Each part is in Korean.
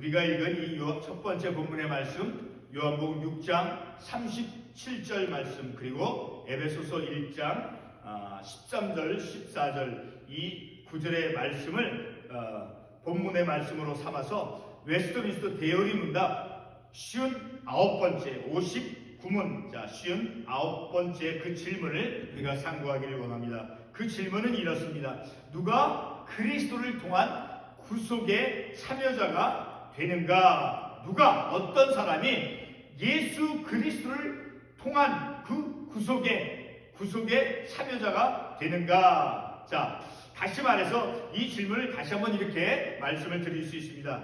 우리가 읽은 이 첫 번째 본문의 말씀, 요한복음 6장 37절 말씀, 그리고 에베소서 1장 13절, 14절 이 구절의 말씀을 본문의 말씀으로 삼아서 웨스트민스터 대여리 문답 59번째 59문, 자 59번째 그 질문을 우리가 상고하기를 원합니다. 그 질문은 이렇습니다. 누가 그리스도를 통한 구속의 참여자가 되는가? 누가, 어떤 사람이 예수 그리스도를 통한 그 구속의 참여자가 되는가? 자, 다시 말해서 이 질문을 다시 한번 이렇게 말씀을 드릴 수 있습니다.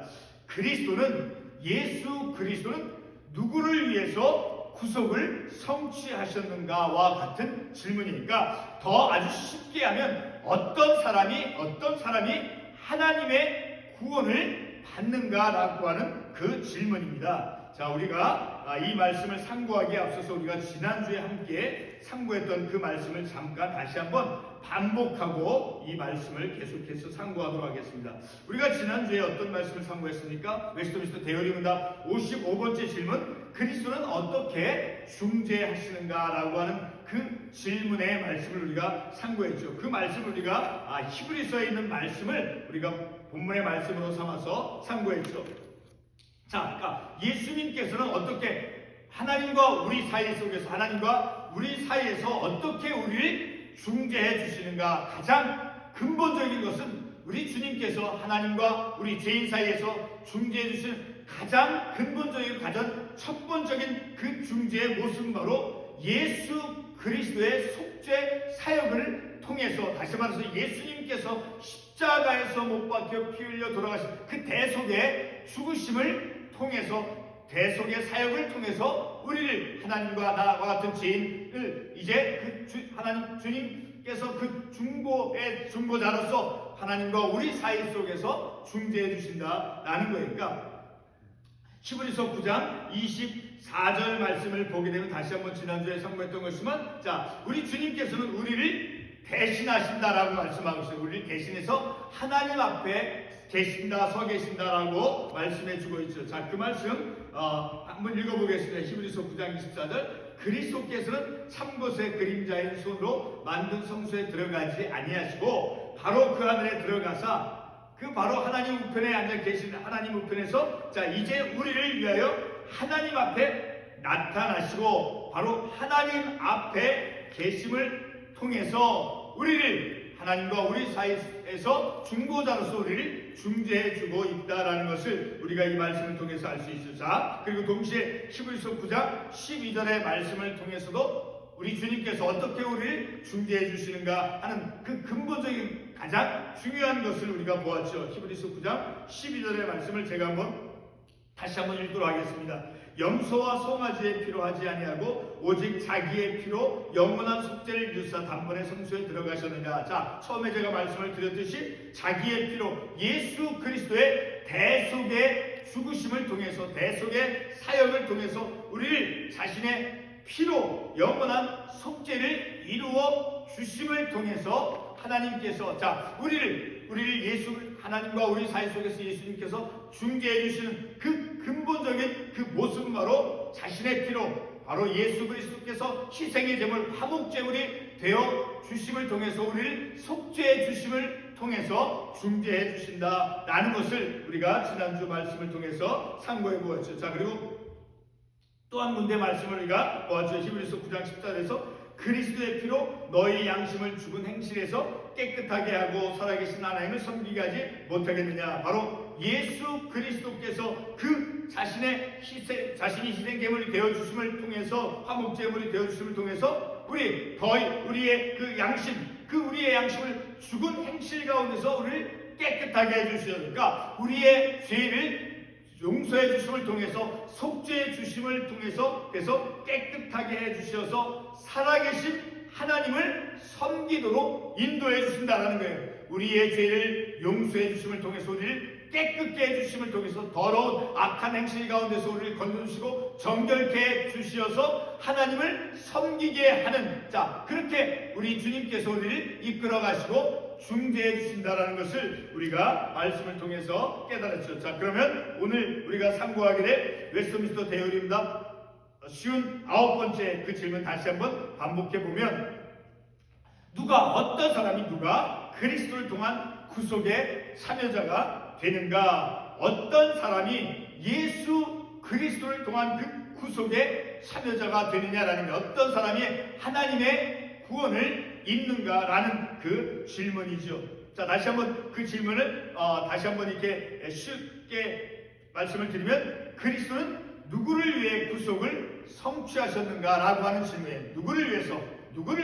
예수 그리스도는 누구를 위해서 구속을 성취하셨는가와 같은 질문이니까 더 아주 쉽게 하면 어떤 사람이 하나님의 구원을 받는가라고 하는 그 질문입니다. 자, 우리가 이 말씀을 상고하기에 앞서서 우리가 지난주에 함께 상고했던 그 말씀을 잠깐 다시 한번 반복하고 이 말씀을 계속해서 상고하도록 하겠습니다. 우리가 지난주에 어떤 말씀을 상고했습니까? 웨스트민스터 대여리 문답 55번째 질문, 그리스도는 어떻게 중재하시는가라고 하는 그 질문의 말씀을 우리가 상고했죠. 그 말씀을 우리가 히브리서에 있는 말씀을 우리가 본문의 말씀으로 삼아서 상고했죠. 자, 그러니까 예수님께서는 어떻게 하나님과 우리 사이에서 어떻게 우리를 중재해 주시는가? 가장 근본적인 것은 우리 주님께서 하나님과 우리 죄인 사이에서 중재해 주시는 가장 근본적인, 가장 첫 번적인 그 중재의 모습은 바로 예수 그리스도의 속죄 사역을 통해서, 다시 말해서 예수님께서 십자가에서 못 박혀 피 흘려 돌아가신 그 대속의 죽으심을 통해서, 대속의 사역을 통해서 우리를, 하나님과 나와 같은 죄인을 이제 하나님 주님께서 그 중보자로서 하나님과 우리 사이 속에서 중재해 주신다라는 거니까, 히브리서 9장 24절 말씀을 보게 되면 다시 한번 지난주에 상고했던 것이지만, 자, 우리 주님께서는 우리를 대신하신다라고 말씀하고 있어요. 우리를 대신해서 하나님 앞에 서 계신다라고 말씀해 주고 있죠. 자, 그 말씀 한번 읽어보겠습니다. 히브리서 9장 24절. 그리스도께서는 참것의 그림자인 손으로 만든 성소에 들어가지 아니하시고 바로 그 하늘에 들어가사 그 바로 하나님 우편에 앉아 계신 하나님 우편에서, 자, 이제 우리를 위하여 하나님 앞에 나타나시고 바로 하나님 앞에 계심을 통해서 우리를, 하나님과 우리 사이에서 중보자로서 우리를 중재해 주고 있다라는 것을 우리가 이 말씀을 통해서 알 수 있죠. 자, 그리고 동시에 히브리서 9장 12절의 말씀을 통해서도 우리 주님께서 어떻게 우리를 중재해 주시는가 하는 그 근본적인 가장 중요한 것을 우리가 보았죠. 히브리서 9장 12절의 말씀을 제가 다시 한번 읽도록 하겠습니다. 염소와 송아지의 피로 하지 아니하고 오직 자기의 피로 영원한 속죄를 이루사 단번에 성소에 들어가셨느냐. 자, 처음에 제가 말씀을 드렸듯이 자기의 피로, 예수 그리스도의 대속의 죽으심을 통해서, 대속의 사역을 통해서 우리를 자신의 피로 영원한 속죄를 이루어 주심을 통해서 하나님께서, 자, 우리를 하나님과 우리 사이 속에서 예수님께서 중재해 주시는 그 근본적인 그 모습은 바로 자신의 피로, 바로 예수 그리스도께서 희생의 제물, 화목 제물이 되어 주심을 통해서 우리를 속죄해 주심을 통해서 중재해 주신다라는 것을 우리가 지난주 말씀을 통해서 상고해 보았죠. 자, 그리고 또 한 군데 말씀을 우리가 보았죠. 히브리서 9장 14절에서 그리스도의 피로 너희 양심을 죽은 행실에서 깨끗하게 하고 살아계신 하나님을 섬기게 하지 못하겠느냐. 바로 예수 그리스도께서 그 자신이 희생제물이 되어주심을 통해서, 화목제물이 되어주심을 통해서 우리의 우리의 양심을 죽은 행실 가운데서 우리를 깨끗하게 해주시니까, 우리의 죄를 용서해 주심을 통해서, 속죄해 주심을 통해서, 그래서 깨끗하게 해 주셔서 살아계신 하나님을 섬기도록 인도해 주신다는 거예요. 우리의 죄를 용서해 주심을 통해서 우리를 깨끗게 해 주심을 통해서 더러운 악한 행실 가운데서 우리를 건져주시고 정결케 해 주시어서 하나님을 섬기게 하는, 자, 그렇게 우리 주님께서 우리를 이끌어 가시고 중재해 주신다라는 것을 우리가 말씀을 통해서 깨달았죠. 자, 그러면 오늘 우리가 상고하게 될 웨스트민스터 대요리입니다. 쉬운 9번째 그 질문 다시 한번 반복해 보면, 어떤 사람이 누가 그리스도를 통한 구속의 참여자가 되는가? 어떤 사람이 예수 그리스도를 통한 그 구속의 참여자가 되느냐라는 게, 어떤 사람이 하나님의 구원을 입는가라는 그 질문이죠. 자, 다시 한번 그 질문을 다시 한번 이렇게 쉽게 말씀을 드리면, 그리스도는 누구를 위해 구속을 성취하셨는가라고 하는 질문이에요. 누구를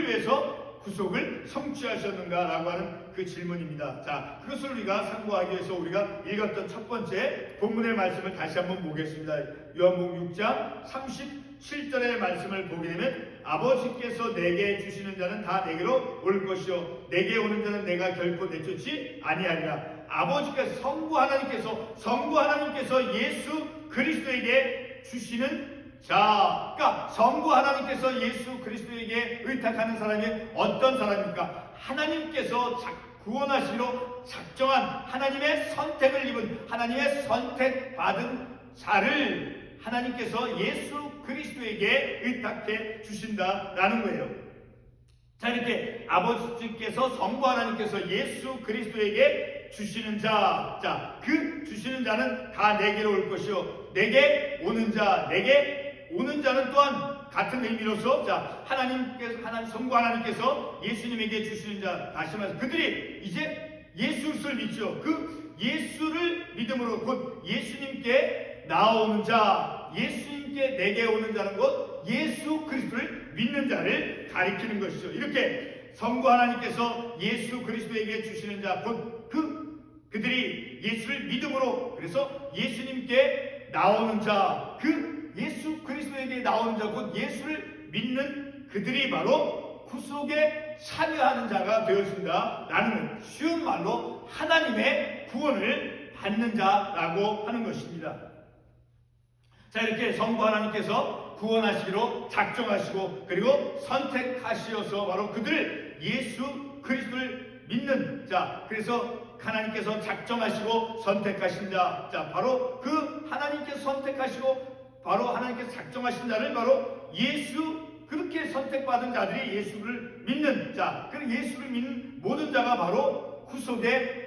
위해서 구속을 성취하셨는가라고 하는 그 질문입니다. 자, 그것을 우리가 상고하기 위해서 우리가 읽었던 첫 번째 본문의 말씀을 다시 한번 보겠습니다. 요한복음 6장 37절의 말씀을 보게 되면, 아버지께서 내게 주시는 자는 다 내게로 올 것이요 내게 오는 자는 내가 결코 내쫓지 아니하리라. 아버지께서 성부 하나님께서 예수 그리스도에게 주시는 자, 그러니까 성부 하나님께서 예수 그리스도에게 의탁하는 사람이 어떤 사람입니까? 하나님께서 구원하시기로 작정한, 하나님의 선택을 입은, 하나님의 선택받은 자를 하나님께서 예수 그리스도에게 의탁해 주신다라는 거예요. 자, 이렇게 아버지께서 성부 하나님께서 예수 그리스도에게 주시는 자, 그 주시는 자는 다 내게로 올 것이요 내게 오는 자는 또한 같은 의미로서, 자, 성부 하나님께서 예수님에게 주시는 자, 다시 말해서 그들이 이제 예수를 믿죠. 그 예수를 믿음으로 곧 예수님께 나오는 자, 예수님께 내게 오는 자는 곧 예수 그리스도를 믿는 자를 가리키는 것이죠. 이렇게 성부 하나님께서 예수 그리스도에게 주시는 자, 곧 그들이 예수를 믿음으로, 그래서 예수님께 나오는 자, 그 예수 그리스도에게 나오는 자, 곧 예수를 믿는 그들이 바로 구속에 참여하는 자가 되어진다라는, 쉬운 말로 하나님의 구원을 받는 자라고 하는 것입니다. 자, 이렇게 성부 하나님께서 구원하시기로 작정하시고 그리고 선택하시어서 바로 그들을 예수 그리스도를 믿는 자, 그래서 하나님께서 작정하시고 선택하신 자, 바로 그 하나님께서 선택하시고 바로 하나님께서 작정하신 자를 바로 그렇게 선택받은 자들이 예수를 믿는 자, 그 예수를 믿는 모든 자가 바로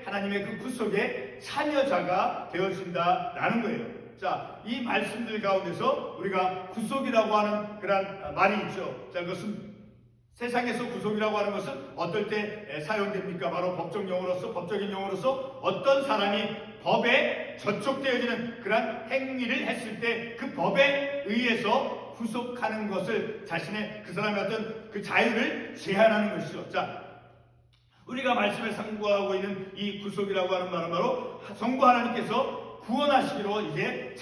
하나님의 그 구속의 참여자가 되어진다라는 거예요. 자, 이 말씀들 가운데서 우리가 구속이라고 하는 그런 말이 있죠. 자, 그것은 세상에서 구속이라고 하는 것은 어떨 때 사용됩니까? 바로 법적인 용어로서 어떤 사람이 법에 저촉되어지는 그런 행위를 했을 때 그 법에 의해서 구속하는 것을, 자신의 그 사람의 어떤 그 자유를 제한하는 것이죠. 자, 우리가 말씀에 상고하고 있는 이 구속이라고 하는 말은 바로 성부 하나님께서 구원하시기로 이제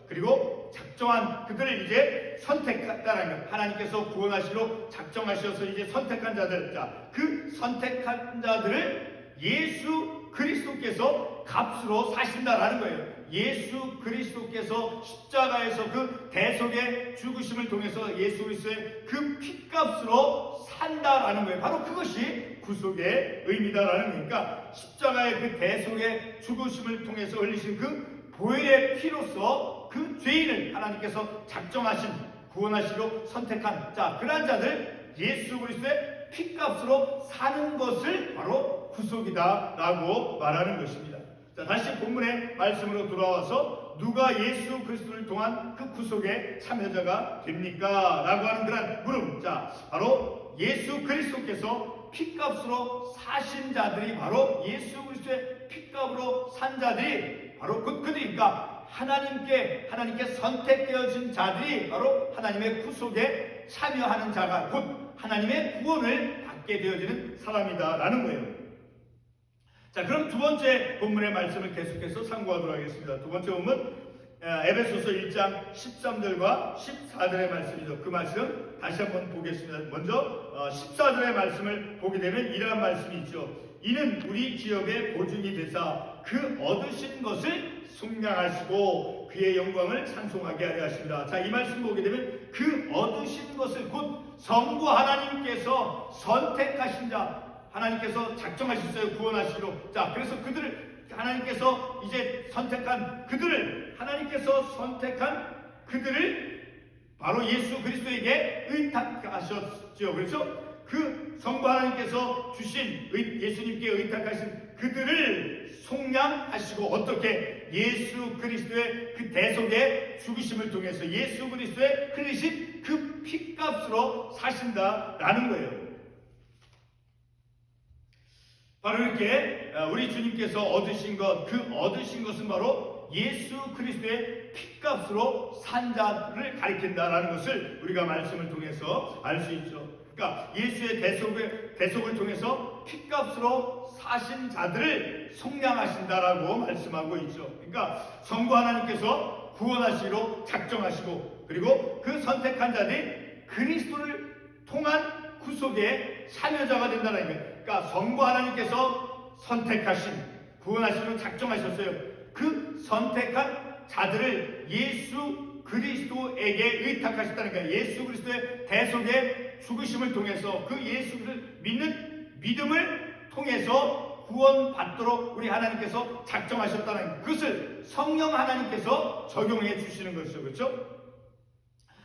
그리고 작정한 그들을 이제 선택했다라는 것. 하나님께서 구원하시기로 작정하셔서 이제 선택한 자들, 자, 그 선택한 자들을 예수 그리스도께서 값으로 사신다라는 거예요. 예수 그리스도께서 십자가에서 그 대속의 죽으심을 통해서 예수 그리스도의 그 피값으로 산다라는 거예요. 바로 그것이 구속의 의미다라는 거니까, 십자가의 그 대속의 죽으심을 통해서 흘리신 그 보혈의 피로서 그 죄인을 하나님께서 작정하신, 구원하시고 선택한 자, 그러한 자들 예수 그리스도의 피값으로 사는 것을 바로 구속이다라고 말하는 것입니다. 자, 다시 본문의 말씀으로 돌아와서 누가 예수 그리스도를 통한 그 구속의 참여자가 됩니까? 라고 하는 그런 물음. 자, 바로 예수 그리스도께서 피값으로 사신 자들이, 바로 예수 그리스도의 피값으로 산 자들이 바로 그들이니까, 하나님께 선택되어진 자들이 바로 하나님의 구속에 참여하는 자가, 곧 하나님의 구원을 받게 되어지는 사람이다라는 거예요. 자, 그럼 두 번째 본문의 말씀을 계속해서 상고하도록 하겠습니다. 두 번째 본문 에베소서 1장 13절과 14절의 말씀이죠. 그 말씀 다시 한번 보겠습니다. 먼저 14절의 말씀을 보게 되면 이러한 말씀이 있죠. 이는 우리 기업의 보증이 되사 그 얻으신 것을 숭량하시고 그의 영광을 찬송하게 하려 하십니다. 자, 이 말씀 보게 되면 그 얻으신 것을, 곧 성부 하나님께서 선택하신 자, 하나님께서 작정하셨어요. 구원하시기로. 자, 그래서 그들을 하나님께서 이제 하나님께서 선택한 그들을 바로 예수 그리스도에게 의탁하셨죠. 그렇죠? 그 성부 하나님께서 주신 예수님께 의탁하신 그들을 속량하시고 어떻게 예수 그리스도의 그 대속의 죽으심을 통해서 예수 그리스도의 흘리신 그 피값으로 사신다라는 거예요. 바로 이렇게 우리 주님께서 얻으신 것은 바로 예수 그리스도의 피값으로 산 자를 가리킨다라는 것을 우리가 말씀을 통해서 알 수 있죠. 그러니까 예수의 대속을 통해서 피값으로 사신 자들을 속량하신다라고 말씀하고 있죠. 그러니까 성부 하나님께서 구원하시기로 작정하시고 그리고 그 선택한 자들이 그리스도를 통한 구속의 참여자가 된다는 거예요. 그러니까 성부 하나님께서 선택하신 구원하시기로 작정하셨어요. 그 선택한 자들을 예수 그리스도에게 의탁하셨다는 거예요. 예수 그리스도의 대속의 죽으심을 통해서 그 예수를 믿는 믿음을 통해서 구원받도록 우리 하나님께서 작정하셨다는 그것을 성령 하나님께서 적용해 주시는 것이죠. 그렇죠?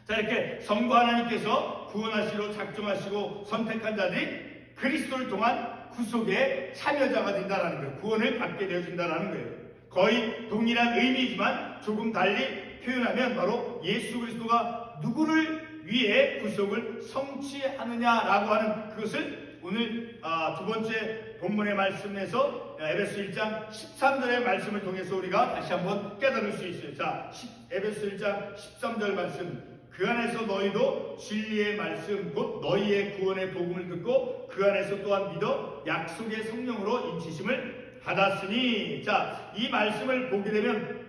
자, 이렇게 성부 하나님께서 구원하시기로 작정하시고 선택한 자들이 그리스도를 통한 구속의 참여자가 된다는 거예요. 구원을 받게 되어진다는 거예요. 거의 동일한 의미이지만 조금 달리 표현하면 바로 예수 그리스도가 누구를 위해 구속을 성취하느냐라고 하는 그것을 오늘 두 번째 본문의 말씀에서 에베소 1장 13절의 말씀을 통해서 우리가 다시 한번 깨달을 수 있어요. 자, 에베소 1장 13절 말씀. 그 안에서 너희도 진리의 말씀 곧 너희의 구원의 복음을 듣고 그 안에서 또한 믿어 약속의 성령으로 인치심을 받았으니. 자, 이 말씀을 보게 되면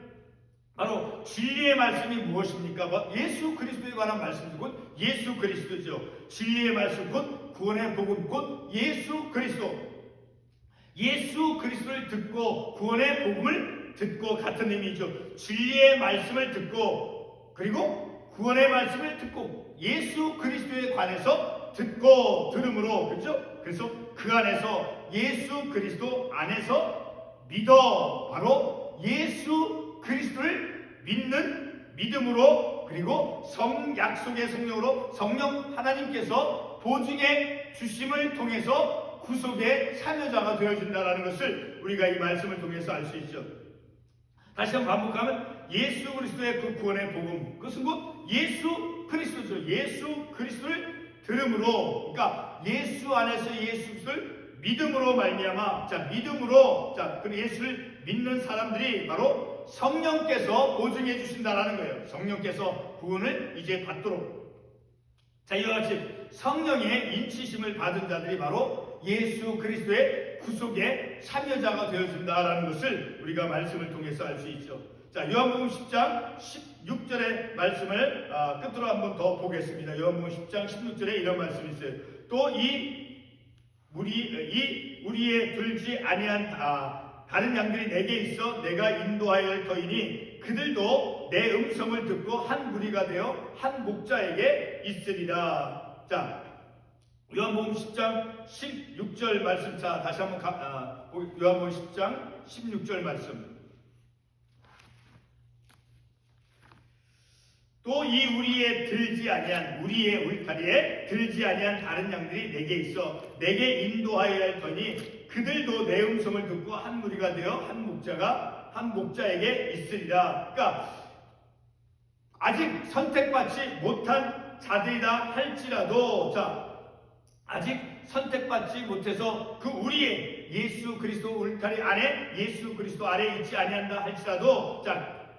바로 진리의 말씀이 무엇입니까? 예수 그리스도에 관한 말씀이죠. 곧 예수 그리스도죠. 진리의 말씀 곧 구원의 복음 곧 예수 그리스도. 예수 그리스도를 듣고 구원의 복음을 듣고 같은 의미죠. 진리의 말씀을 듣고 그리고 구원의 말씀을 듣고 예수 그리스도에 관해서 듣고 들음으로, 그렇죠? 그래서 그 안에서 예수 그리스도 안에서 믿어 바로 예수 그리스도를 믿는 믿음으로 그리고 약속의 성령으로 성령 하나님께서 보증해 주심을 통해서 구속의 참여자가 되어진다는 것을 우리가 이 말씀을 통해서 알 수 있죠. 다시 한번 반복하면 예수 그리스도의 그 구원의 복음 그것은 곧 예수 그리스도죠. 예수 그리스도를 들음으로 그러니까 예수 안에서 예수 그리스도를 믿음으로 말미암아 믿음으로 그 예수를 믿는 사람들이 바로 성령께서 보증해 주신다라는 거예요. 성령께서 구원을 이제 받도록. 자, 이와 같이 성령의 인치심을 받은 자들이 바로 예수 그리스도의 구속의 참여자가 되어준다라는 것을 우리가 말씀을 통해서 알 수 있죠. 자, 요한복음 10장 16절의 말씀을 끝으로 한번 더 보겠습니다. 요한복음 10장 16절에 이런 말씀이 있어요. 또 우리의 들지 아니한 다른 양들이 내게 있어 내가 인도하여 할 터이니 그들도 내 음성을 듣고 한 무리가 되어 한 목자에게 있으리라. 자, 요한복음 10장 16절 말씀. 자, 다시 한번 요한복음 10장 16절 말씀. 또 우리의 우리의 울타리에 들지 아니한 다른 양들이 내게 있어 내게 인도하여 할 터니 그들도 내 음성을 듣고 한 무리가 되어 한 목자에게 있으리라. 그러니까 아직 선택받지 못한 자들이다 할지라도 아직 선택받지 못해서 그 우리의 예수 그리스도 울타리 안에 예수 그리스도 아래에 있지 아니한다 할지라도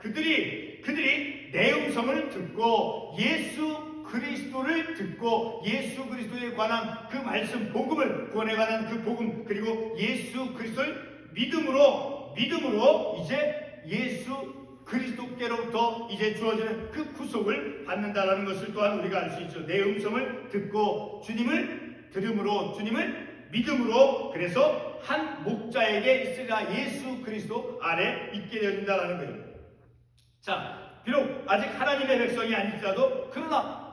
그들이 내 음성을 듣고 예수 그리스도를 듣고 예수 그리스도에 관한 그 말씀 복음을 구원에 관한 그 복음 그리고 예수 그리스도를 믿음으로 이제 예수 그리스도께로부터 이제 주어지는 그 구속을 받는다라는 것을 또한 우리가 알 수 있죠. 내 음성을 듣고 주님을 들음으로 주님을 믿음으로 그래서 한 목자에게 있으리라. 예수 그리스도 아래 있게 되어진다라는 거예요. 자, 비록 아직 하나님의 백성이 아닐지라도 그러나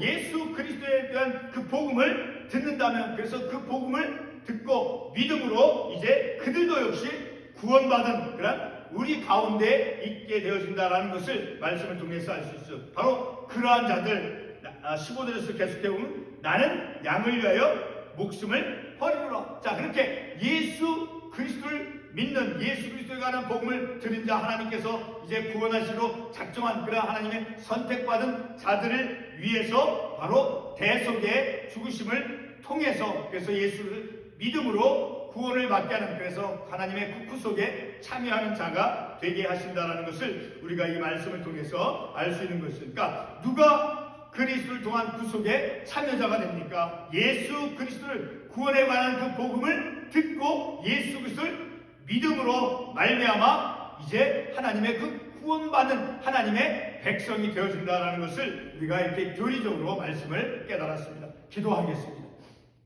예수 그리스도에 대한 그 복음을 듣는다면 그래서 그 복음을 듣고 믿음으로 이제 그들도 역시 구원받은 그런 우리 가운데 있게 되어진다라는 것을 말씀을 통해서 알 수 있어. 바로 그러한 자들 15절에서 계속해 보면 나는 양을 위하여 목숨을 버리노라. 자, 그렇게 예수 그리스도를 믿는 예수 그리스도에 관한 복음을 들은 자 하나님께서 이제 구원하시러 작정한 그런 하나님의 선택받은 자들을 위해서 바로 대속의 죽으심을 통해서 그래서 예수를 믿음으로 구원을 받게 하는 그래서 하나님의 구속에 참여하는 자가 되게 하신다라는 것을 우리가 이 말씀을 통해서 알 수 있는 것이니까 누가 그리스도를 통한 구속에 참여자가 됩니까? 예수 그리스도를 구원에 관한 그 복음을 듣고 예수 그리스도를 믿음으로 말미암아 이제 하나님의 그 구원받는 하나님의 백성이 되어진다라는 것을 우리가 이렇게 교리적으로 말씀을 깨달았습니다. 기도하겠습니다.